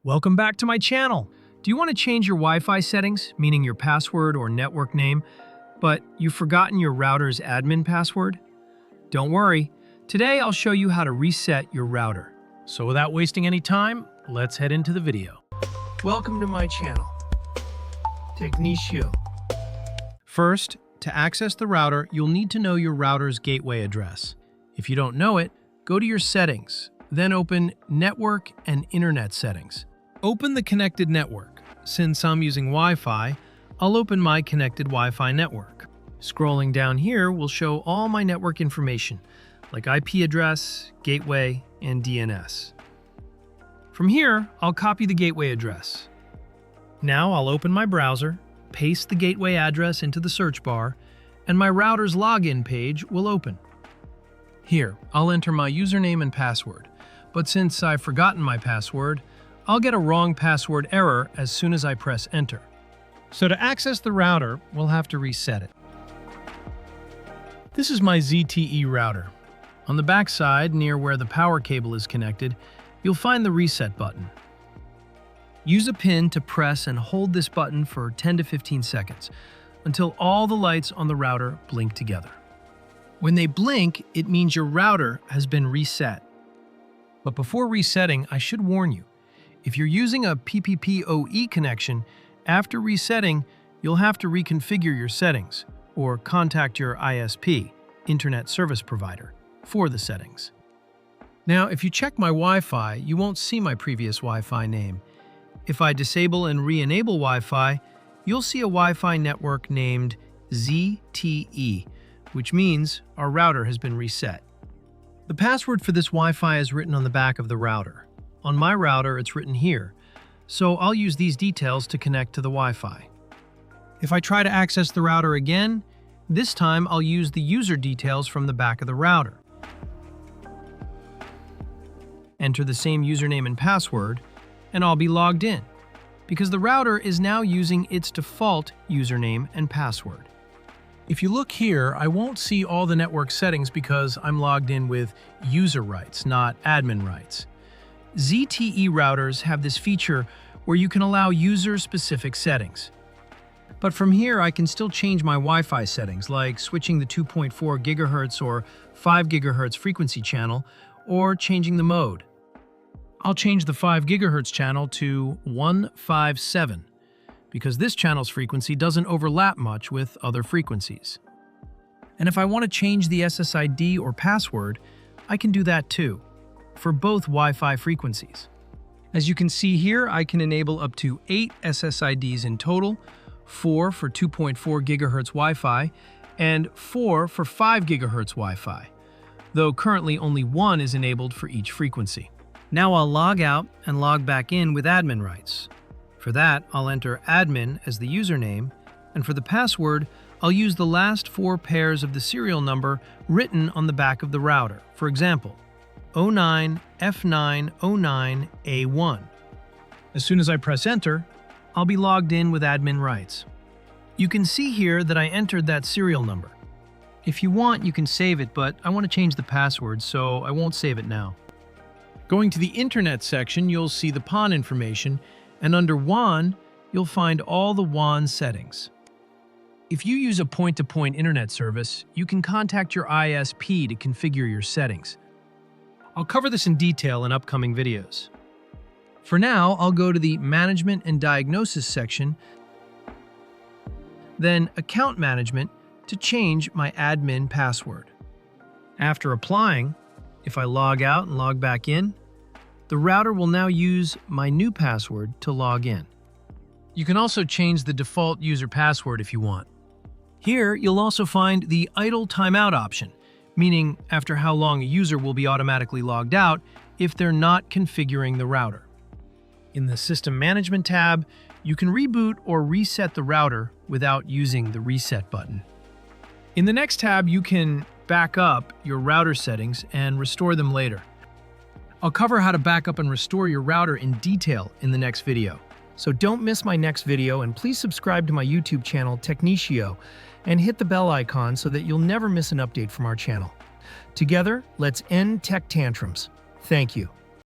Welcome back to my channel. Do you want to change your Wi-Fi settings, meaning your password or network name, but you've forgotten your router's admin password? Don't worry. Today I'll show you how to reset your router. So without wasting any time, let's head into the video. Welcome to my channel, Technichio. First, to access the router, you'll need to know your router's gateway address. If you don't know it, go to your settings, then open Network and Internet Settings. Open the connected network. Since I'm using Wi-Fi, I'll open my connected Wi-Fi network. Scrolling down here will show all my network information, like IP address, gateway, and DNS. From here, I'll copy the gateway address. Now I'll open my browser, paste the gateway address into the search bar, and my router's login page will open. Here, I'll enter my username and password, but since I've forgotten my password, I'll get a wrong password error as soon as I press enter. So to access the router, we'll have to reset it. This is my ZTE router. On the back side, near where the power cable is connected, you'll find the reset button. Use a pin to press and hold this button for 10 to 15 seconds until all the lights on the router blink together. When they blink, it means your router has been reset. But before resetting, I should warn you, if you're using a PPPoE connection, after resetting, you'll have to reconfigure your settings or contact your ISP, Internet Service Provider, for the settings. Now, if you check my Wi-Fi, you won't see my previous Wi-Fi name. If I disable and re-enable Wi-Fi, you'll see a Wi-Fi network named ZTE, which means our router has been reset. The password for this Wi-Fi is written on the back of the router. On my router, it's written here, so I'll use these details to connect to the Wi-Fi. If I try to access the router again, this time I'll use the user details from the back of the router. Enter the same username and password, and I'll be logged in, because the router is now using its default username and password. If you look here, I won't see all the network settings because I'm logged in with user rights, not admin rights. ZTE routers have this feature where you can allow user-specific settings. But from here, I can still change my Wi-Fi settings, like switching the 2.4 GHz or 5 GHz frequency channel, or changing the mode. I'll change the 5 GHz channel to 157, because this channel's frequency doesn't overlap much with other frequencies. And if I want to change the SSID or password, I can do that too, for both Wi-Fi frequencies. As you can see here, I can enable up to 8 SSIDs in total, 4 for 2.4 GHz Wi-Fi, and 4 for 5 GHz Wi-Fi, though currently only 1 is enabled for each frequency. Now I'll log out and log back in with admin rights. For that, I'll enter admin as the username, and for the password, I'll use the last 4 pairs of the serial number written on the back of the router. For example, 09F909A1. As soon as I press enter, I'll be logged in with admin rights. You can see here that I entered that serial number. If you want, you can save it, but I want to change the password, so I won't save it now. Going to the Internet section, you'll see the PON information, and under WAN, you'll find all the WAN settings. If you use a point-to-point internet service, you can contact your ISP to configure your settings. I'll cover this in detail in upcoming videos. For now, I'll go to the Management and Diagnosis section, then Account Management to change my admin password. After applying, if I log out and log back in, the router will now use my new password to log in. You can also change the default user password if you want. Here, you'll also find the idle timeout option, meaning after how long a user will be automatically logged out if they're not configuring the router. In the System Management tab, you can reboot or reset the router without using the reset button. In the next tab, you can back up your router settings and restore them later. I'll cover how to back up and restore your router in detail in the next video. So don't miss my next video, and please subscribe to my YouTube channel, Technichio, and hit the bell icon so that you'll never miss an update from our channel. Together, let's end tech tantrums. Thank you.